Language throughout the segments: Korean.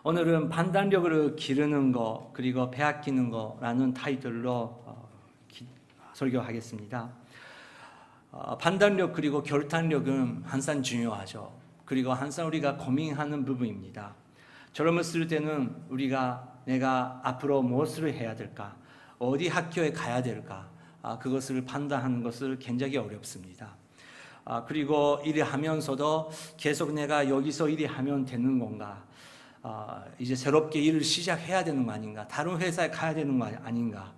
오늘은 판단력을 기르는 것 그리고 빼앗기는 거라는 타이틀로 설교하겠습니다. 판단력 그리고 결단력은 항상 중요하죠. 그리고 항상 우리가 고민하는 부분입니다. 젊었을 때는 내가 앞으로 무엇을 해야 될까, 어디 학교에 가야 될까, 그것을 판단하는 것을 굉장히 어렵습니다. 그리고 일을 하면서도 계속 내가 여기서 일을 하면 되는 건가, 이제 새롭게 일을 시작해야 되는 거 아닌가, 다른 회사에 가야 되는 거 아닌가,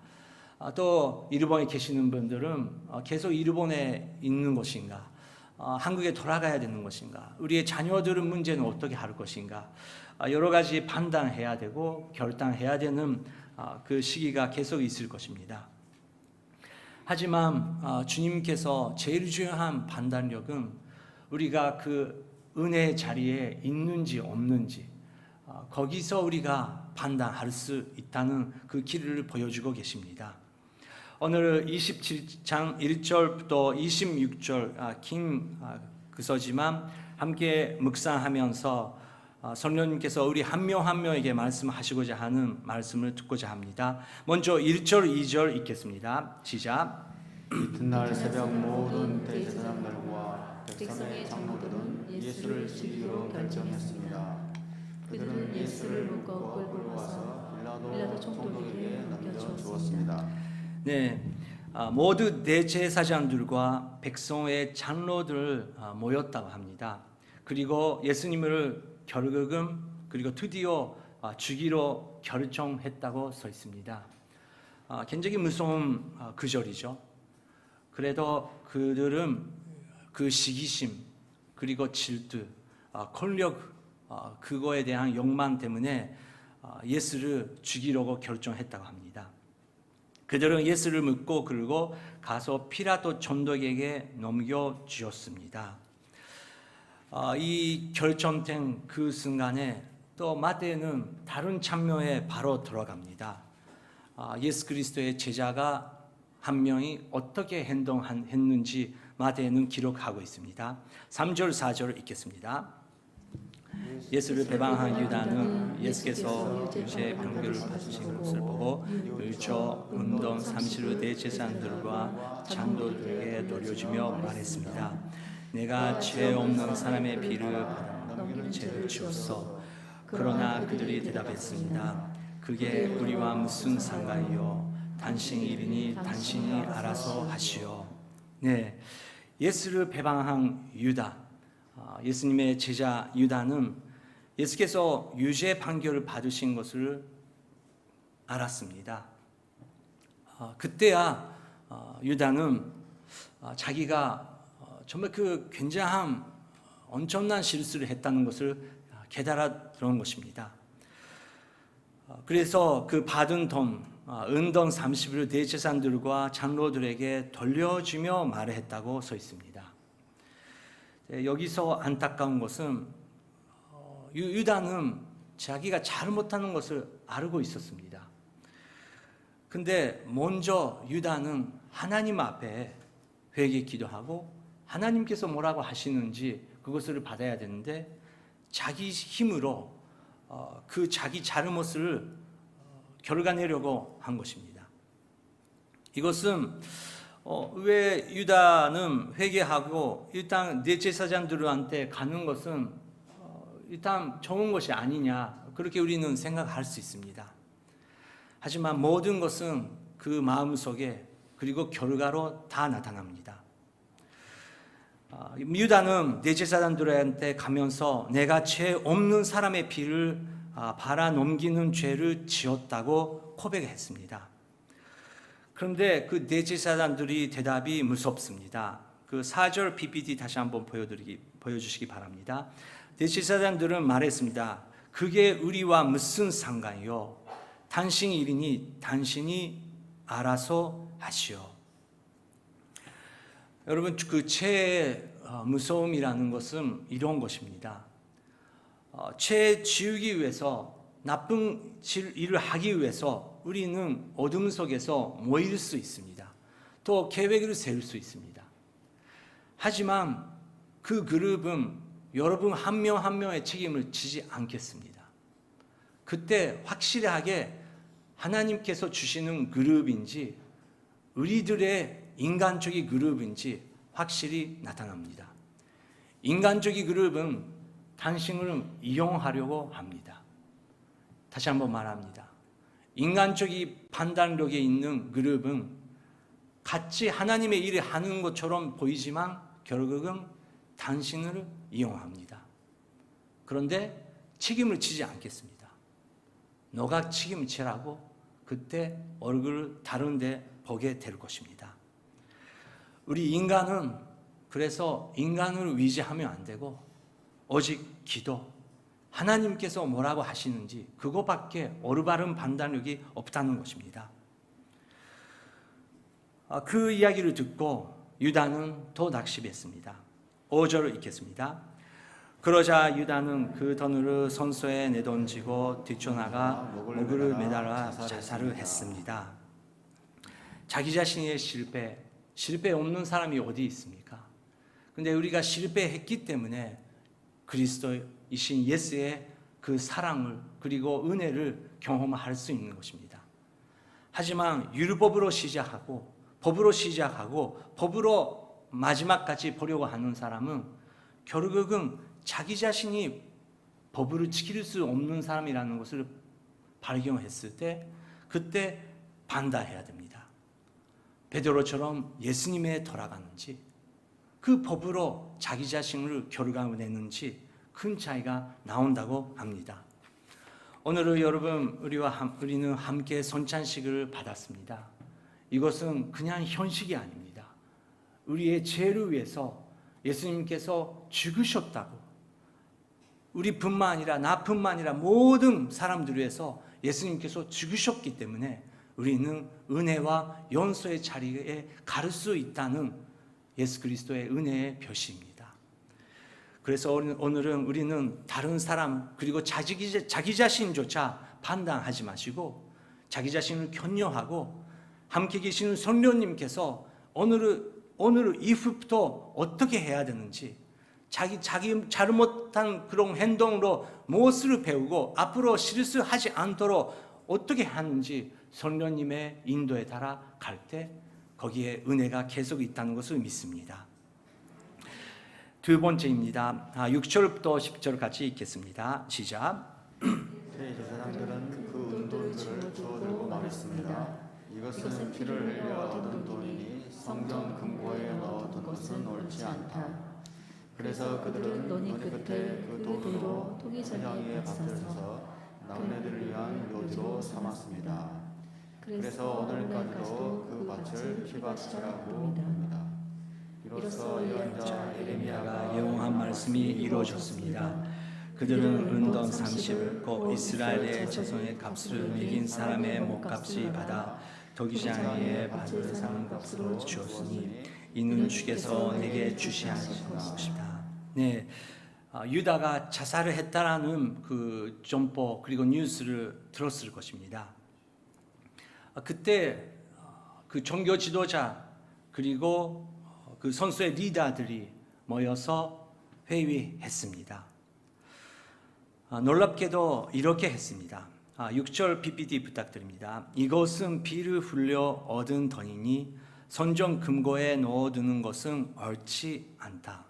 또 일본에 계시는 분들은 계속 일본에 있는 것인가, 한국에 돌아가야 되는 것인가, 우리의 자녀들은 문제는 어떻게 할 것인가, 여러 가지 판단해야 되고 결단해야 되는 그 시기가 계속 있을 것입니다. 하지만 주님께서 제일 중요한 판단력은 우리가 그 은혜의 자리에 있는지 없는지, 거기서 우리가 판단할 수 있다는 그 길을 보여주고 계십니다. 오늘 27장 1절부터 26절 긴 그서지만 함께 묵상하면서 성령님께서 우리 한 명 한 명에게 말씀하시고자 하는 말씀을 듣고자 합니다. 먼저 1절 2절 읽겠습니다. 시작. 이튿날 새벽 모든 대제사장들과 백성의 장로들은 예수를 죽이기로 결정했습니다. 그들은 예수를 묶어 끌고 와서 빌라도 총독에게 넘겨주었습니다. 네, 모두 대제사장들과 백성의 장로들 모였다고 합니다. 그리고 예수님을 결국은 그리고 드디어 죽이로 결정했다고 써 있습니다. 굉장히 무서운 구절이죠. 그래도 그들은 그 시기심 그리고 질투, 권력 그거에 대한 욕망 때문에 예수를 죽이려고 결정했다고 합니다. 그들은 예수를 묻고 그리고 가서 피라도 총독에게 넘겨주었습니다. 이 결정된 그 순간에 또 마태는 다른 장면에 바로 들어갑니다. 예수 그리스도의 제자가 한 명이 어떻게 행동했는지 마태는 기록하고 있습니다. 3절 4절 읽겠습니다. 예수를 배반한 유다는 예수께서 유죄 판결을 받으신 것을 보고 율초 운동 30일 대제사장들과 장로들에게 돌려주며 말했습니다. 내가 죄 없는 사람의 피를 받아 죄를 지었소. 그러나 그들이 대답했습니다. 그게 우리와 무슨 상관이요? 당신 일이니 당신이 알아서 하시오. 네, 예수를 배반한 유다, 예수님의 제자 유다는 예수께서 유죄 판결을 받으신 것을 알았습니다. 그때야 유다는 자기가 정말 그 굉장한 엄청난 실수를 했다는 것을 깨달았던 것입니다. 그래서 그 받은 돈, 은돈 30을 대제사장들과 장로들에게 돌려주며 말했다고 써 있습니다. 여기서 안타까운 것은 유다는 자기가 잘못하는 것을 알고 있었습니다. 근데 먼저 유다는 하나님 앞에 회개 기도하고 하나님께서 뭐라고 하시는지 그것을 받아야 되는데 자기 힘으로 그 자기 잘못을 결과내려고 한 것입니다. 이것은 왜 유다는 회개하고 일단 대제사장들한테 가는 것은 일단 좋은 것이 아니냐, 그렇게 우리는 생각할 수 있습니다. 하지만 모든 것은 그 마음속에 그리고 결과로 다 나타납니다. 유다는 대제사장들한테 가면서 내가 죄 없는 사람의 피를 바라 넘기는 죄를 지었다고 고백했습니다. 그런데 그 대제사장들이 대답이 무섭습니다. 그 4절 PPT 다시 한번 보여주시기 바랍니다. 대제사장들은 말했습니다. 그게 우리와 무슨 상관이요? 당신 일이니 당신이 알아서 하시오. 여러분, 그 죄의 무서움이라는 것은 이런 것입니다. 죄 지우기 위해서, 나쁜 일을 하기 위해서 우리는 어둠 속에서 모일 수 있습니다. 또 계획을 세울 수 있습니다. 하지만 그 그룹은 여러분 한 명 한 명의 책임을 지지 않겠습니다. 그때 확실하게 하나님께서 주시는 그룹인지 우리들의 인간적인 그룹인지 확실히 나타납니다. 인간적인 그룹은 당신을 이용하려고 합니다. 다시 한번 말합니다. 인간적인 판단력에 있는 그룹은 같이 하나님의 일을 하는 것처럼 보이지만 결국은 당신을 이용합니다. 그런데 책임을 지지 않겠습니다. 너가 책임을 지라고 그때 얼굴을 다른 데 보게 될 것입니다. 우리 인간은 그래서 인간을 의지하면 안 되고 오직 기도, 하나님께서 뭐라고 하시는지 그것밖에 올바른 판단력이 없다는 것입니다. 그 이야기를 듣고 유다는 더 낙심했습니다. 5절을 읽겠습니다. 그러자 유다는 그 돈을 선소에 내던지고 뛰쳐나가 목을 매달아 자살을 했습니다. 자기 자신의 실패 없는 사람이 어디 있습니까? 근데 우리가 실패했기 때문에 그리스도이신 예수의 그 사랑을 그리고 은혜를 경험할 수 있는 것입니다. 하지만 율법으로 시작하고 법으로 마지막까지 보려고 하는 사람은 결국은 자기 자신이 법을 지킬 수 없는 사람이라는 것을 발견했을 때 그때 반대해야 됩니다. 베드로처럼 예수님에 돌아가는지 그 법으로 자기 자신을 결과내는지 큰 차이가 나온다고 합니다. 오늘은 여러분 우리는 함께 son찬식을 받았습니다. 이것은 그냥 현식이 아닙니다. 우리의 죄를 위해서 예수님께서 죽으셨다고 우리뿐만 아니라 나뿐만 아니라 모든 사람들을 위해서 예수님께서 죽으셨기 때문에 우리는 은혜와 용서의 자리에 갈 수 있다는 예수 그리스도의 은혜의 표시입니다. 그래서 오늘은 우리는 다른 사람 그리고 자기 자신조차 판단하지 마시고 자기 자신을 격려하고 함께 계시는 성령님께서 오늘 이후부터 어떻게 해야 되는지 자기 잘못한 그런 행동으로 무엇을 배우고 앞으로 실수하지 않도록 어떻게 하는지 성령님의 인도에 따라 갈 때 거기에 은혜가 계속 있다는 것을 믿습니다. 두 번째입니다. 6절부터 10절 같이 읽겠습니다. 시작. 제사장들은 그 은돈들을 주워들고 말했습니다. 이것은 피를 흘려 얻은 돈이니 성전 금고에 넣어둔 것은 옳지 않다. 그래서 그들은 논의 끝에 그 돈으로 회장의 밭을 사서 나그네들을 위한 묘지로 삼았습니다. 그래서 오늘까지도 그 밭을 피밭이라고 합니다. 이로써 예언자 예레미야가 예언한 말씀이 이루어졌습니다. 그들은 은돈 30을 곧 이스라엘의 자손의 값을 매긴 사람의 목값이 받아 도기장의 밭을 사는 값으로 주었으니 이는 주께서 내게 주시하신 것이다. 네, 유다가 자살을 했다라는 그 점포 그리고 뉴스를 들었을 것입니다. 그때 그 종교 지도자 그리고 그 선수의 리더들이 모여서 회의했습니다. 놀랍게도 이렇게 했습니다. 6절 PPT 부탁드립니다. 이것은 피를 흘려 얻은 돈이니 성전 금고에 넣어두는 것은 옳지 않다.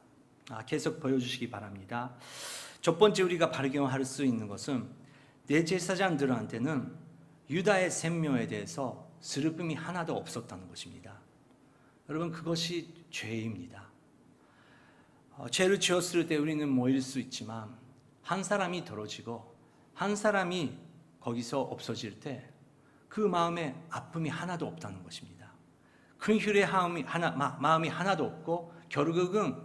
계속 보여주시기 바랍니다. 첫 번째 우리가 발견할 수 있는 것은 대제사장들한테는 유다의 생명에 대해서 슬픔이 하나도 없었다는 것입니다. 여러분 그것이 죄입니다. 죄를 지었을 때 우리는 모일 수 있지만 한 사람이 떨어지고 한 사람이 거기서 없어질 때 그 마음에 아픔이 하나도 없다는 것입니다. 근휼의 마음이 하나도 없고 결국은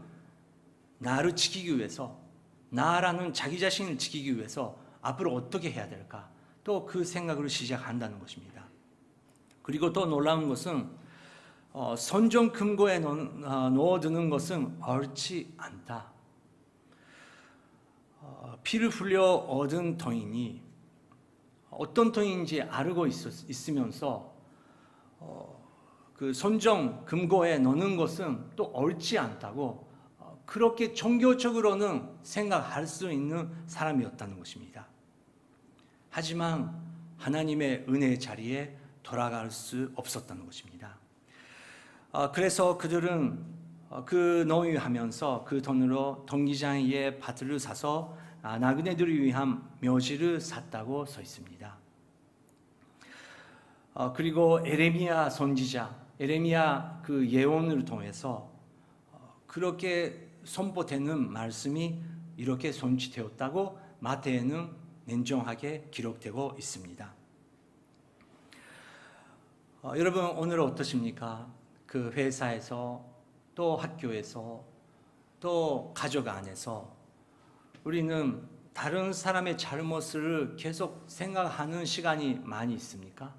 나를 지키기 위해서 나라는 자기 자신을 지키기 위해서 앞으로 어떻게 해야 될까 또 그 생각으로 시작한다는 것입니다. 그리고 또 놀라운 것은 성전 금고에 넣어두는 것은 옳지 않다. 피를 흘려 얻은 돈이니 어떤 돈인지 알고 있으면서 그 성전 금고에 넣는 것은 또 옳지 않다고 그렇게 종교적으로는 생각할 수 있는 사람이었다는 것입니다. 하지만 하나님의 은혜의 자리에 돌아갈 수 없었던 것입니다. 그래서 그들은 그 노예하면서 그 돈으로 통기장의 밭을 사서 나그네들을 위한 묘지를 샀다고 써 있습니다. 그리고 에레미야 선지자, 에레미야 그 예언을 통해서 그렇게 선포되는 말씀이 이렇게 성취되었다고 마태에는 냉정하게 기록되고 있습니다. 여러분 오늘 어떠십니까? 그 회사에서 또 학교에서 또 가족 안에서 우리는 다른 사람의 잘못을 계속 생각하는 시간이 많이 있습니까?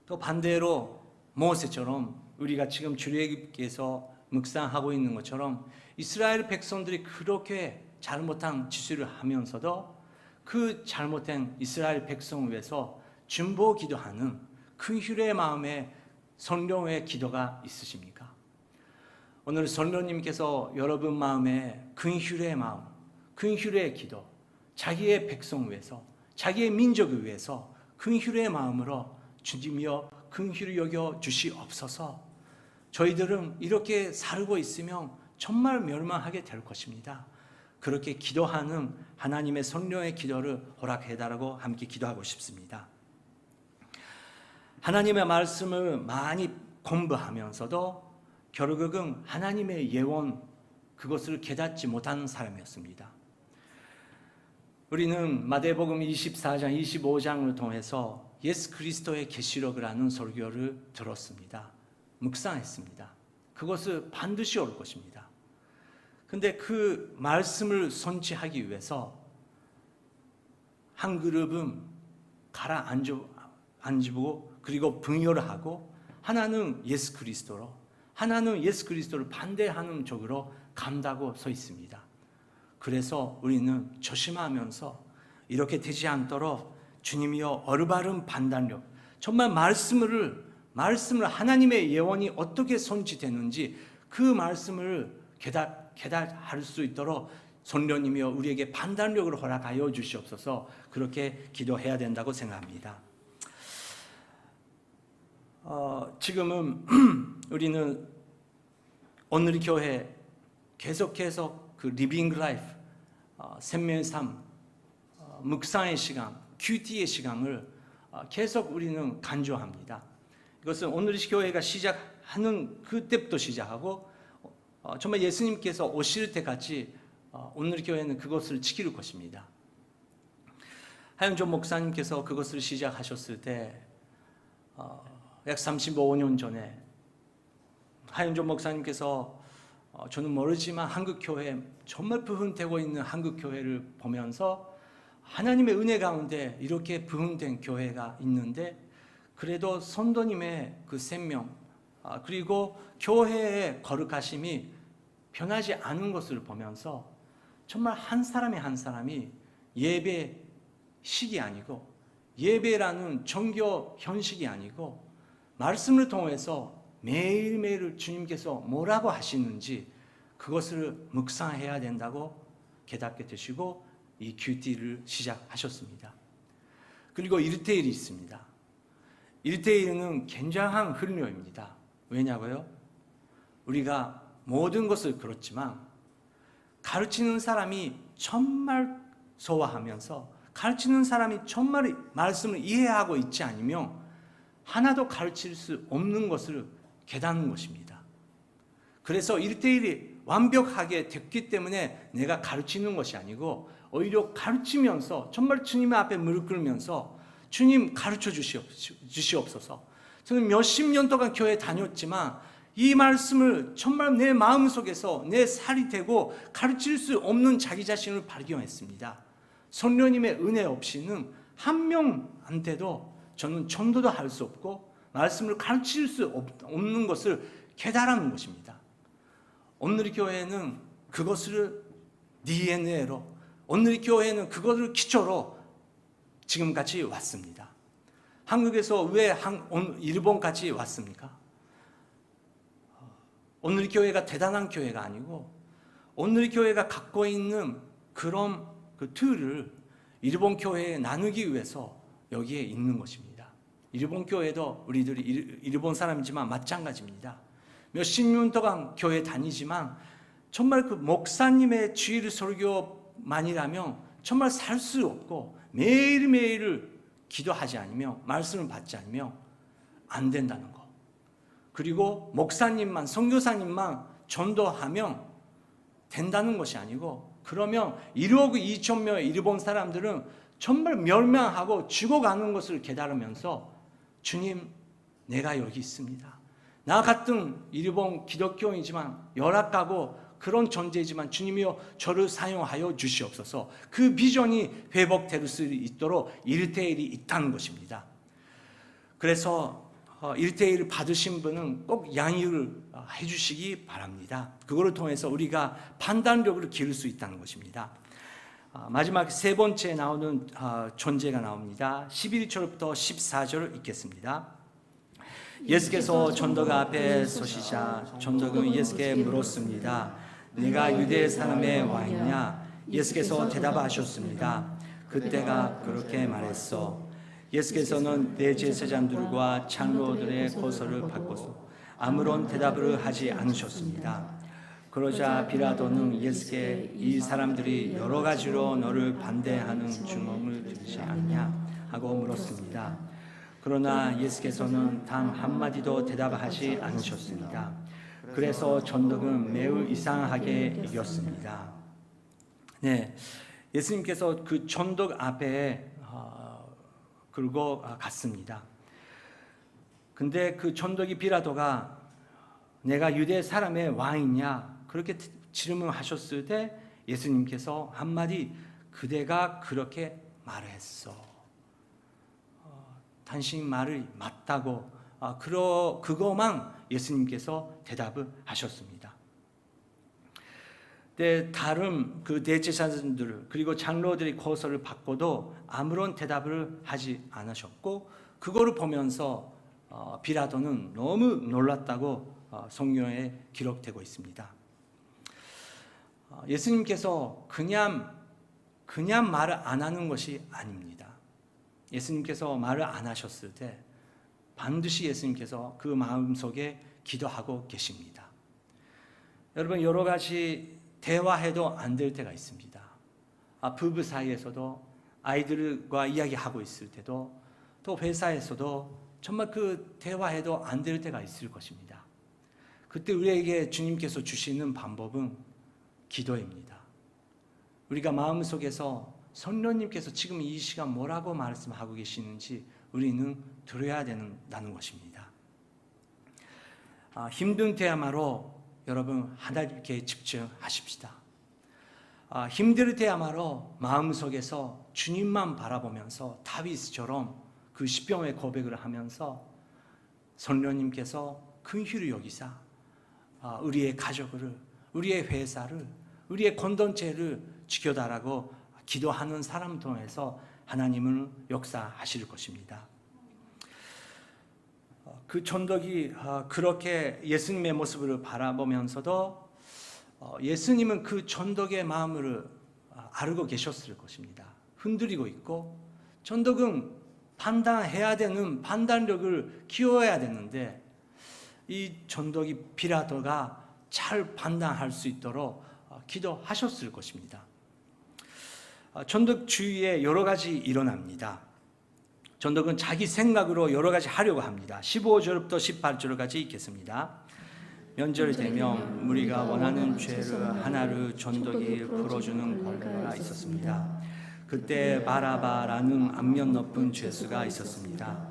또 반대로 모세처럼 우리가 지금 출애굽기에서 묵상하고 있는 것처럼 이스라엘 백성들이 그렇게 잘못한 짓을 하면서도 그 잘못된 이스라엘 백성을 위해서 중보 기도하는 긍휼의 마음에 성령의 기도가 있으십니까? 오늘 성령님께서 여러분 마음에 긍휼의 마음, 긍휼의 기도, 자기의 백성 위해서, 자기의 민족을 위해서 긍휼의 마음으로 주님이여 긍휼히 여겨 주시옵소서. 저희들은 이렇게 살고 있으면 정말 멸망하게 될 것입니다. 그렇게 기도하는 하나님의 성령의 기도를 허락해달라고 함께 기도하고 싶습니다. 하나님의 말씀을 많이 공부하면서도 결국은 하나님의 예언 그것을 깨닫지 못하는 사람이었습니다. 우리는 마태복음 24장, 25장을 통해서 예수 그리스도의 계시록을 하는 설교를 들었습니다. 묵상했습니다. 그것은 반드시 올 것입니다. 근데 그 말씀을 성취하기 위해서 한 그룹은 가라앉고 그리고 분열하고 하나는 예수 그리스도로 하나는 예수 그리스도를 반대하는 쪽으로 간다고 서 있습니다. 그래서 우리는 조심하면서 이렇게 되지 않도록 주님이여 올바른 판단력 정말 말씀을 하나님의 예언이 어떻게 성취되는지 그 말씀을 깨달을 수 있도록 성령님이여 우리에게 판단력을 허락하여 주시옵소서. 그렇게 기도해야 된다고 생각합니다. 지금은 우리는 오늘 교회 계속해서 그 리빙 라이프 생명의 삶 묵상의 시간 QT의 시간을 계속 우리는 강조합니다. 이것은 오늘 교회가 시작하는 그때부터 시작하고 정말 예수님께서 오실 때까지 오늘 교회는 그것을 지킬 것입니다. 하영조 목사님께서 그것을 시작하셨을 때 약 35년 전에 하영조 목사님께서 저는 모르지만 한국 교회 정말 부흥되고 있는 한국 교회를 보면서 하나님의 은혜 가운데 이렇게 부흥된 교회가 있는데 그래도 성도님의 그 생명 그리고 교회의 거룩하심이 변하지 않은 것을 보면서 정말 한 사람이 예배식이 아니고 예배라는 종교 형식이 아니고 말씀을 통해서 매일매일 주님께서 뭐라고 하시는지 그것을 묵상해야 된다고 깨닫게 되시고 이 QT를 시작하셨습니다. 그리고 1:1이 있습니다. 1:1은 굉장한 훈련입니다. 왜냐고요? 우리가 모든 것을 그렇지만 가르치는 사람이 정말 소화하면서 가르치는 사람이 정말 말씀을 이해하고 있지 않으면 하나도 가르칠 수 없는 것을 깨닫는 것입니다. 그래서 1:1이 완벽하게 됐기 때문에 내가 가르치는 것이 아니고 오히려 가르치면서 정말 주님 앞에 무릎 꿇으면서 주님 가르쳐 주시옵소서. 저는 몇십 년 동안 교회 다녔지만 이 말씀을 정말 내 마음속에서 내 살이 되고 가르칠 수 없는 자기 자신을 발견했습니다. 성령님의 은혜 없이는 한 명한테도 저는 전도도 할 수 없고 말씀을 가르칠 수 없는 것을 깨달은 것입니다. 오늘 교회는 그것을 DNA로 오늘 교회는 그것을 기초로 지금까지 왔습니다. 한국에서 왜 일본까지 왔습니까? 오늘 교회가 대단한 교회가 아니고 오늘 교회가 갖고 있는 그런 그 틀을 일본 교회에 나누기 위해서 여기에 있는 것입니다. 일본 교회도 우리들이 일본 사람이지만 마찬가지입니다. 몇십 년 동안 교회 다니지만 정말 그 목사님의 주일 설교만이라면 정말 살 수 없고 매일매일 기도하지 않으며 말씀을 받지 않으며 안 된다는 거. 그리고 목사님만, 선교사님만 전도하면 된다는 것이 아니고, 그러면 1억 2천 명의 일본 사람들은 정말 멸망하고 죽어가는 것을 깨달으면서 주님, 내가 여기 있습니다. 나 같은 일본 기독교이지만 열악하고 그런 존재이지만 주님이여 저를 사용하여 주시옵소서. 그 비전이 회복될 수 있도록 1대1이 있다는 것입니다. 그래서 1대1을 받으신 분은 꼭 양육을 해주시기 바랍니다. 그거를 통해서 우리가 판단력을 기를 수 있다는 것입니다. 마지막 세 번째 나오는 존재가 나옵니다. 11절부터 14절을 읽겠습니다. 예수께서 전도가 앞에 서시자 전도는 예수께 물었습니다. 내가 유대 사람의 왕이냐? 예수께서 대답하셨습니다. 그때가 그렇게 말했어. 예수께서는 대제사장들과 장로들의 고소를 받고서 아무런 대답을 하지 않으셨습니다. 그러자 빌라도는 예수께 이 사람들이 여러 가지로 너를 반대하는 주문을 들지 않냐 하고 물었습니다. 그러나 예수께서는 단 한마디도 대답하지 않으셨습니다. 그래서 전도는 매우 이상하게 이겼습니다. 네, 예수님께서 그 전도 앞에 끌고 갔습니다. 근데 그 전도기 빌라도가 내가 유대 사람의 왕이냐 그렇게 질문하셨을 때 예수님께서 한마디 그대가 그렇게 말했어. 당신 말이 맞다고 그거만 예수님께서 대답을 하셨습니다. 근데 다른 그 대제사장들 그리고 장로들이 고소를 받고도 아무런 대답을 하지 않으셨고 그거를 보면서 빌라도는 너무 놀랐다고 성경에 기록되고 있습니다. 예수님께서 그냥 말을 안 하는 것이 아닙니다. 예수님께서 말을 안 하셨을 때 반드시 예수님께서 그 마음속에 기도하고 계십니다. 여러분 여러 가지 대화해도 안 될 때가 있습니다. 부부 사이에서도 아이들과 이야기하고 있을 때도 또 회사에서도 정말 그 대화해도 안 될 때가 있을 것입니다. 그때 우리에게 주님께서 주시는 방법은 기도입니다. 우리가 마음속에서 성령님께서 지금 이 시간 뭐라고 말씀하고 계시는지 우리는 들어야 된다는 것입니다. 힘든 때야말로 여러분 하나님께 집중하십시다. 힘들 때야말로 마음속에서 주님만 바라보면서 다윗처럼 그 십병의 고백을 하면서 성령님께서 긍휼히 여기사 우리의 가족을, 우리의 회사를, 우리의 공동체를 지켜달라고 기도하는 사람 통해서 하나님은 역사하실 것입니다. 그 전도기 그렇게 예수님의 모습을 바라보면서도 예수님은 그 전도의 마음을 알고 계셨을 것입니다. 흔들리고 있고 전도는 판단해야 되는 판단력을 키워야 되는데 이 전도기 빌라도가 잘 판단할 수 있도록 기도하셨을 것입니다. 전독 주위에 여러 가지 일어납니다. 전독은 자기 생각으로 여러 가지 하려고 합니다. 15절부터 18절까지 읽겠습니다. 명절이 되면 무리가 원하는 죄를 하나를 전독이 풀어주는 권리가 있었습니다. 그때 바라바라는 안면 높은 죄수가 있었습니다.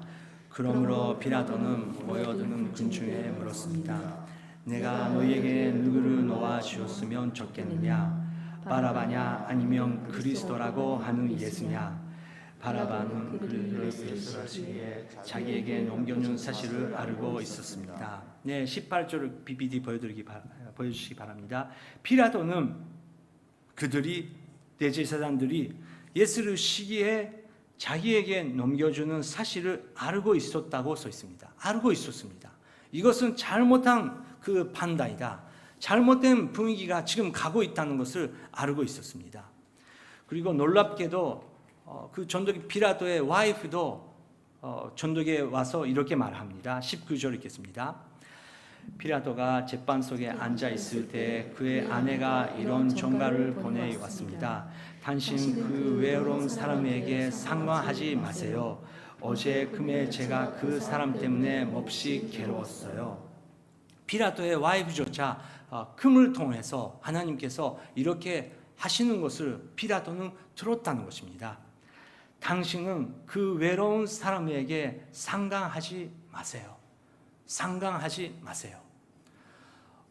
그러므로 빌라도는 모여드는 군중에 물었습니다. 내가 너희에게 누구를 놓아 주었으면 좋겠느냐? 바라바냐 아니면 그리스도라고 하는 예수냐? 바라바는 그를 예수라시기에 자기에게 넘겨준 사실을 알고 있었습니다. 네, 18절을 BBD 보여주시기 바랍니다. 빌라도는 그들이 대제사장들이 예수를 시기에 자기에게 넘겨주는 사실을 알고 있었다고 써 있습니다. 알고 있었습니다. 이것은 잘못한 그 판단이다. 잘못된 분위기가 지금 가고 있다는 것을 알고 있었습니다. 그리고 놀랍게도 그 전도기 빌라도의 와이프도 전도기에 와서 이렇게 말합니다. 19절 읽겠습니다. 빌라도가 재판 속에 앉아 있을 때 그의 아내가 이런 전가를 보내왔습니다. 당신 그 외로운 사람에게 상관하지 마세요. 어제 금에 제가 그 사람 때문에 몹시 괴로웠어요. 빌라도의 와이프조차 금을 통해서 하나님께서 이렇게 하시는 것을 빌라도는 들었다는 것입니다. 당신은 그 외로운 사람에게 상관하지 마세요. 상관하지 마세요.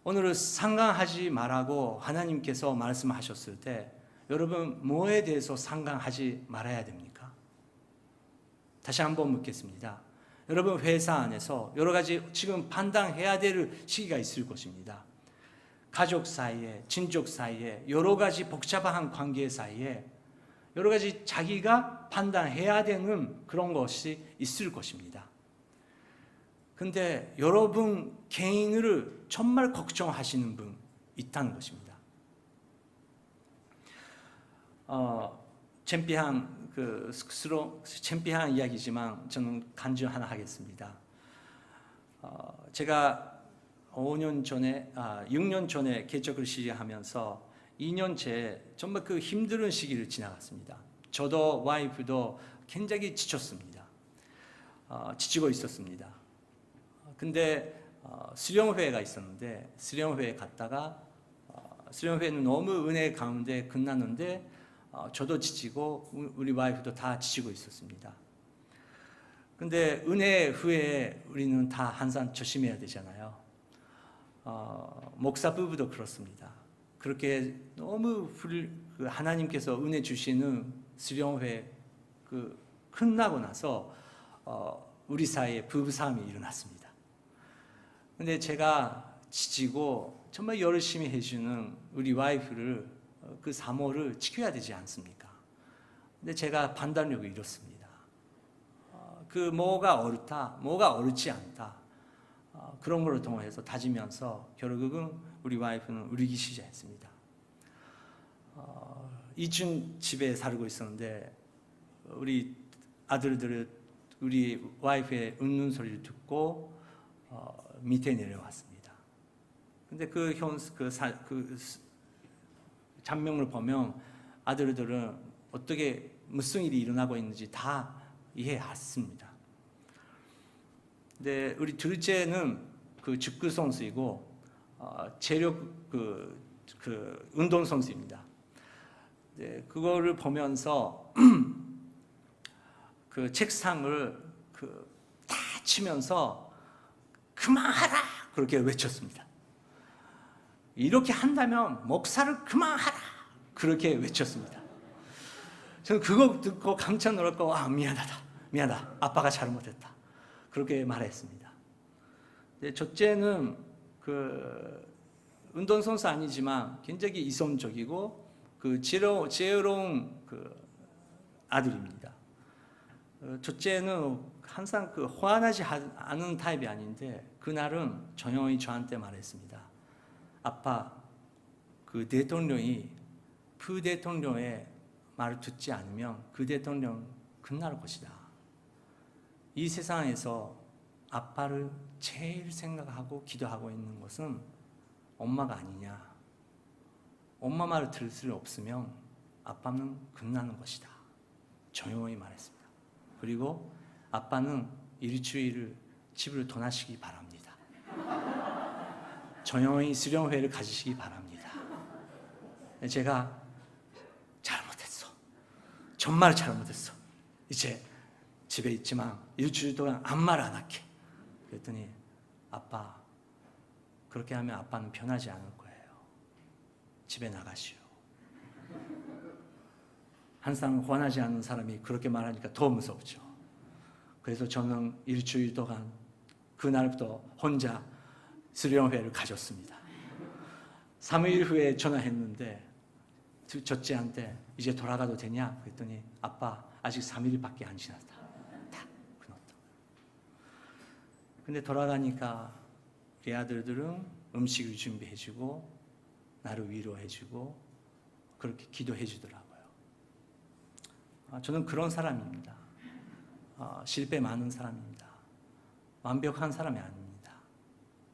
오늘은 상관하지 말라고 하나님께서 말씀하셨을 때 여러분 뭐에 대해서 상관하지 말아야 됩니까? 다시 한번 묻겠습니다. 여러분 회사 안에서 여러 가지 지금 판단해야 될 시기가 있을 것입니다. 가족 사이에, 친족 사이에, 여러 가지 복잡한 관계 사이에 여러 가지 자기가 판단해야 되는 그런 것이 있을 것입니다. 근데 여러분 개인을 정말 걱정하시는 분 있다는 것입니다. 창피한 이야기지만 저는 간증 하나 하겠습니다. 제가 6년 전에 개척을 시작하면서 2년째 정말 그 힘든 시기를 지나갔습니다. 저도 와이프도 굉장히 지쳤습니다. 지치고 있었습니다. 근데 수련회가 있었는데 수련회에 갔다가 수련회는 너무 은혜 가운데 끝났는데 저도 지치고 우리 와이프도 다 지치고 있었습니다. 근데 은혜 후에 우리는 다 항상 조심해야 되잖아요. 목사 부부도 그렇습니다. 그렇게 너무 하나님께서 은혜 주시는 수련회 끝나고 나서 우리 사이에 부부싸움이 일어났습니다. 근데 제가 지치고 정말 열심히 해주는 우리 와이프를 그 사모를 지켜야 되지 않습니까? 근데 제가 판단력을 잃었습니다. 그 뭐가 옳다, 뭐가 옳지 않다 그런 걸 통해서 다지면서 결국은 우리 와이프는 울기 시작했습니다. 2층 집에 살고 있었는데 우리 아들들은 우리 와이프의 웃는 소리를 듣고 밑에 내려왔습니다. 근데 그 장면을 보면 아들들은 어떻게 무슨 일이 일어나고 있는지 다 이해했습니다. 근데 우리 둘째는 그 축구 선수이고 체력 운동 선수입니다. 네, 그거를 보면서 그 책상을 다 치면서 그만하라 그렇게 외쳤습니다. 이렇게 한다면 목사를 그만하라 그렇게 외쳤습니다. 저는 그거 듣고 깜짝 놀랐고 미안하다 아빠가 잘못했다 그렇게 말했습니다. 첫째는 그 운동선수 아니지만 굉장히 이성적이고 그 지혜로운 그 아들입니다. 첫째는 항상 그 화나지 않은 타입이 아닌데 그날은 조용히 저한테 말했습니다. 아빠, 그 대통령이 부대통령의 말을 듣지 않으면 그 대통령 끝날 것이다. 이 세상에서 아빠를 제일 생각하고 기도하고 있는 것은 엄마가 아니냐. 엄마 말을 들을 수 없으면 아빠는 끝나는 것이다. 조용히 말했습니다. 그리고 아빠는 일주일을 집으로 떠나시기 바랍니다. 조용히 수련회를 가지시기 바랍니다. 제가 잘못했어. 정말 잘못했어. 이제 집에 있지만 일주일 동안 아무 말 안 할게. 그랬더니 아빠, 그렇게 하면 아빠는 변하지 않을 거예요. 집에 나가시오. 항상 화나지 않는 사람이 그렇게 말하니까 더 무섭죠. 그래서 저는 일주일 동안 그날부터 혼자 수련회를 가졌습니다. 3일 후에 전화했는데 첫째한테 이제 돌아가도 되냐? 그랬더니 아빠 아직 3일밖에 안 지났다. 딱 끊었다. 근데 돌아가니까 우리 아들들은 음식을 준비해주고 나를 위로해주고 그렇게 기도해주더라고요. 저는 그런 사람입니다. 실패 많은 사람입니다. 완벽한 사람이 아닙니다.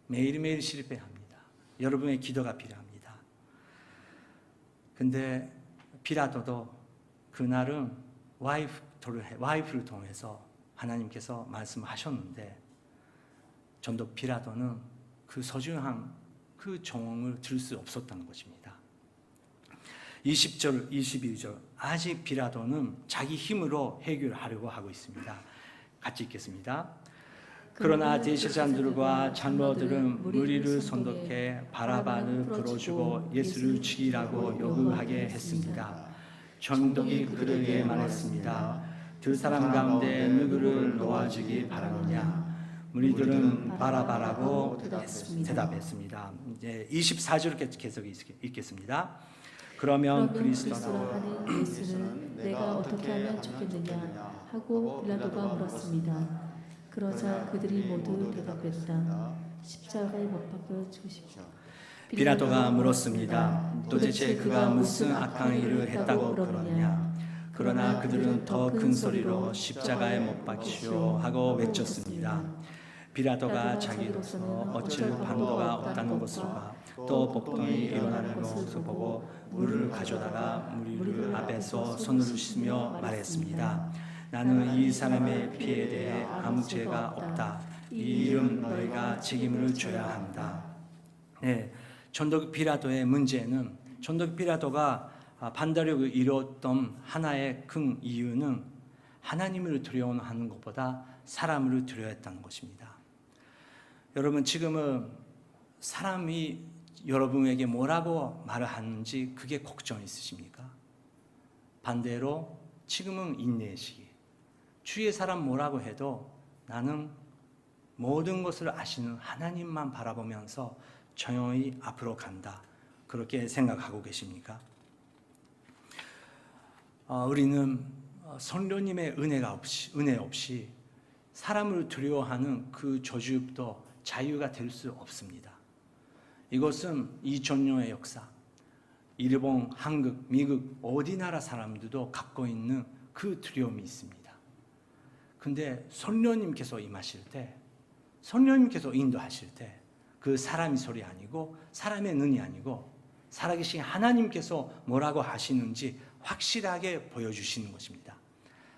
매일매일 실패합니다. 여러분의 기도가 필요합니다. 근데 빌라도도 그날은 와이프를 통해서 하나님께서 말씀하셨는데 전도 빌라도는 그 소중한 그 정황을 들을 수 없었다는 것입니다. 20절, 21절 아직 빌라도는 자기 힘으로 해결하려고 하고 있습니다. 같이 읽겠습니다. 그러나 대제사장들과 장로들은 무리를 선독해 바라바를 풀어주고 예수를 죽이라고 요구하게 했습니다. 전독이 그들에게 말했습니다. 두 사람 가운데 누구를 놓아주기 바라느냐? 무리들은 바라바라고 대답했습니다. 이제 24절 계속 읽겠습니다. 그러면 그리스도라 하는 예수는 내가 어떻게 하면 좋겠느냐 하고 빌라도가 물었습니다. 그러자 그들이 모두 대답했다. 십자가에 못 박혀 죽으십시오. 빌라도가 물었습니다. 도대체 그가 무슨 악한 일을 했다고 그러느냐? 그러나 그들은 더 큰 소리로 십자가에 못 박히시오 하고 외쳤습니다. 빌라도가 자기로서 어찌 방도가 없다는 것으로가 또 법동이 일어나는 것을 보고 물을 가져다가 무리를 앞에서 손으로 씻으며 말했습니다. 나는 이 사람의 피에 대해 아무 죄가 없다. 이 일은 너희가 책임을 져야 한다. 네, 전도 빌라도의 문제는 전도 빌라도가 반대력을 이뤘던 하나의 큰 이유는 하나님을 두려워하는 것보다 사람을 두려워했다는 것입니다. 여러분 지금은 사람이 여러분에게 뭐라고 말을 하는지 그게 걱정 있으십니까? 반대로 지금은 인내의 시기. 주위의 사람 뭐라고 해도 나는 모든 것을 아시는 하나님만 바라보면서 조용히 앞으로 간다. 그렇게 생각하고 계십니까? 우리는 성령님의 은혜 없이 사람을 두려워하는 그 저주도 자유가 될 수 없습니다. 이것은 2000년의 역사, 일본, 한국, 미국 어디 나라 사람들도 갖고 있는 그 두려움이 있습니다. 근데 성령님께서 임하실 때, 성령님께서 인도하실 때 그 사람의 소리 아니고 사람의 눈이 아니고 살아계신 하나님께서 뭐라고 하시는지 확실하게 보여주시는 것입니다.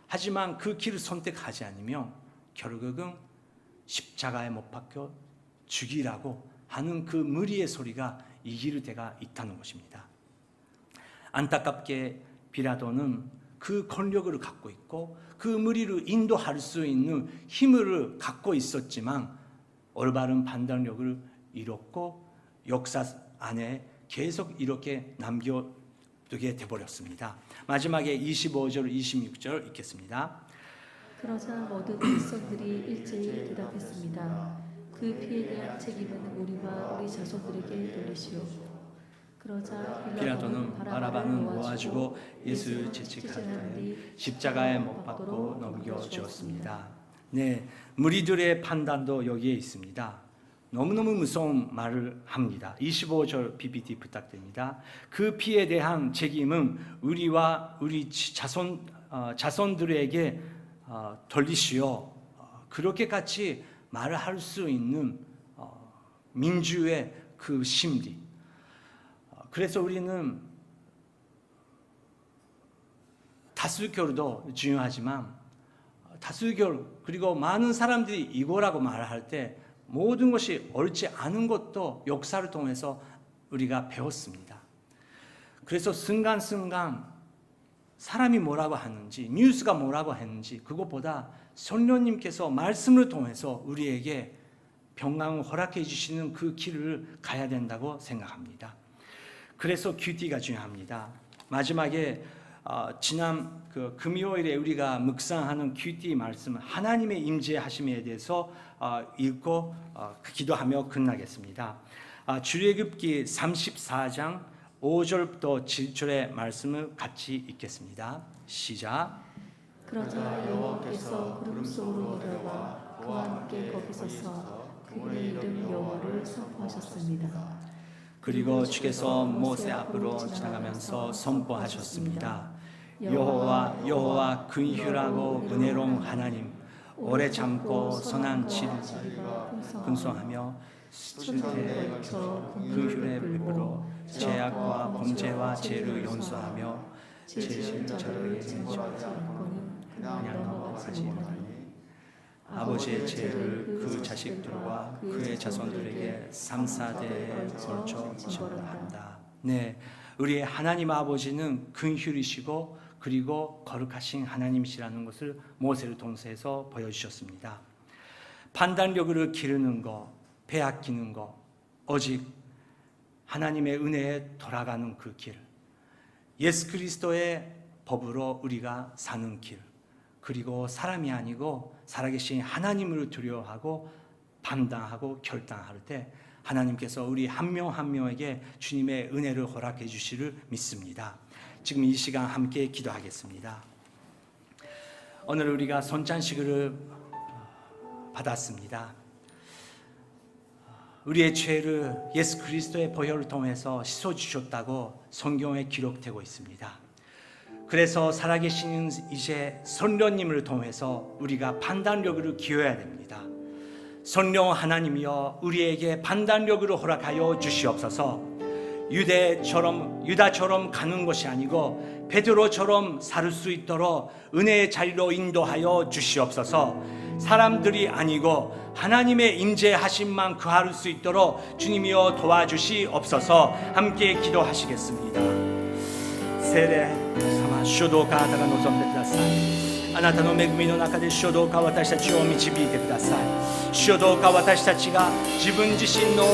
하지만 그 길을 선택하지 않으면 결국은 십자가에 못 박혀 죽이라고 하는 그 무리의 소리가 이길 때가 있다는 것입니다. 안타깝게 빌라도는 그 권력을 갖고 있고 그 무리를 인도할 수 있는 힘을 갖고 있었지만 올바른 판단력을 잃었고 역사 안에 계속 이렇게 남겨두게 되어버렸습니다. 마지막에 25절, 26절 읽겠습니다. 그러자 모든 백성들이 일제히 대답했습니다. 그 피에 대한 책임은 우리와 우리 자손들에게 돌리시오. 그러자 빌라도는 바라바는 모아주고 예수를 채찍하되 십자가에 못 박고 넘겨주었습니다. 네, 무리들의 판단도 여기에 있습니다. 너무너무 무서운 말을 합니다. 25절 PPT 부탁드립니다. 그 피에 대한 책임은 우리와 우리 자손들에게 돌리시오. 그렇게까지 말을 할 수 있는 민주의 그 심리. 그래서 우리는 다수결도 중요하지만 다수결 그리고 많은 사람들이 이거라고 말할 때 모든 것이 옳지 않은 것도 역사를 통해서 우리가 배웠습니다. 그래서 순간순간 사람이 뭐라고 하는지 뉴스가 뭐라고 했는지 그것보다 성령님께서 말씀을 통해서 우리에게 평강을 허락해 주시는 그 길을 가야 된다고 생각합니다. 그래서 큐티가 중요합니다. 마지막에 지난 그 금요일에 우리가 묵상하는 큐티 말씀 하나님의 임재하심에 대해서 읽고 기도하며 끝나겠습니다. 출애굽기 34장 5절부터 7절의 말씀을 같이 읽겠습니다. 시작. 그러자 여호와께서 구름 속으로 내려와 그와 함께 거기 서서 그분의 이름 여호와를 선포하셨습니다. 그리고 주께서 모세 앞으로 지나가면서 선포하셨습니다. 여호와 근휼하고 은혜로운 하나님, 오래 참고 선한 진리가 분성하며 스칠때 근휼에 베풀어 죄악과 범죄와 죄를 용서하며 죄를 저를 그냥 넘어가지 못하니 아버지의 죄를 그 자식들과 그의 자손들에게 3, 4대에 걸쳐 징벌한다. 네, 우리의 하나님 아버지는 근휼이시고 그리고 거룩하신 하나님이시라는 것을 모세를 통해서 보여주셨습니다. 판단력을 기르는 것, 빼앗기는 것, 오직 하나님의 은혜에 돌아가는 그 길, 예수 그리스도의 법으로 우리가 사는 길, 그리고 사람이 아니고 살아계신 하나님을 두려워하고 판단하고 결단할 때 하나님께서 우리 한 명 한 명에게 주님의 은혜를 허락해 주시를 믿습니다. 지금 이 시간 함께 기도하겠습니다. 오늘 우리가 손찬식을 받았습니다. 우리의 죄를 예수 그리스도의 보혈을 통해서 씻어 주셨다고 성경에 기록되고 있습니다. 그래서 살아계신 이제 성령님을 통해서 우리가 판단력을 기워야 됩니다. 성령 하나님이여 우리에게 판단력을 허락하여 주시옵소서. 유다처럼 가는 것이 아니고 베드로처럼 살 수 있도록 은혜의 자리로 인도하여 주시옵소서. 사람들이 아니고 하나님의 임재하심만 구할 수 있도록 주님이여 도와주시옵소서. 함께 기도하시겠습니다. 세례様主導かあなたが望んでください。あなたの恵みの中で主導か私たちを導いてください。主導か私たちが自分自身の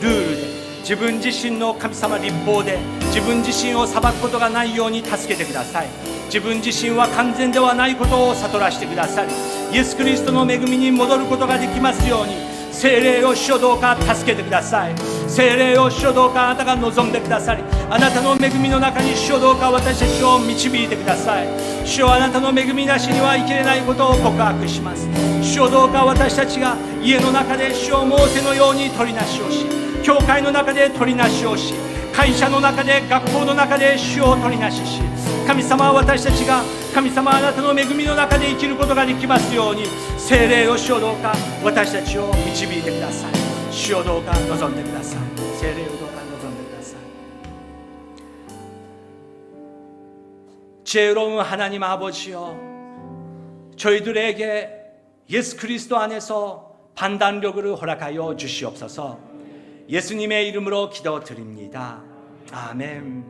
ルールで自分自身の神様立法で自分自身を裁くことがないように助けてください。自分自身は完全ではないことを悟らせてくださり、イエス・キリストの恵みに戻ることができますように、聖霊を主よどうか助けてください。聖霊を主よどうかあなたが望んでくださり、あなたの恵みの中に主よどうか私たちを導いてください。主よあなたの恵みなしには生きれないことを告白します。主よどうか私たちが家の中で主をモーセのように取りなしをし、教会の中で取りなしをし、会社の中で学校の中で主を取りなしし、神様は私たちが神様あなたの恵みの中で生きることができますように、聖霊を主よどうか私たちを導いてください。主よどうか望んでください。聖霊をどうか望んでください。지혜로운 하나님 아버지여, 저희들에게 예수 그리스도 안에서 판단력을 허락하여 주시옵소서. 예수님의 이름으로 기도드립니다. 아멘.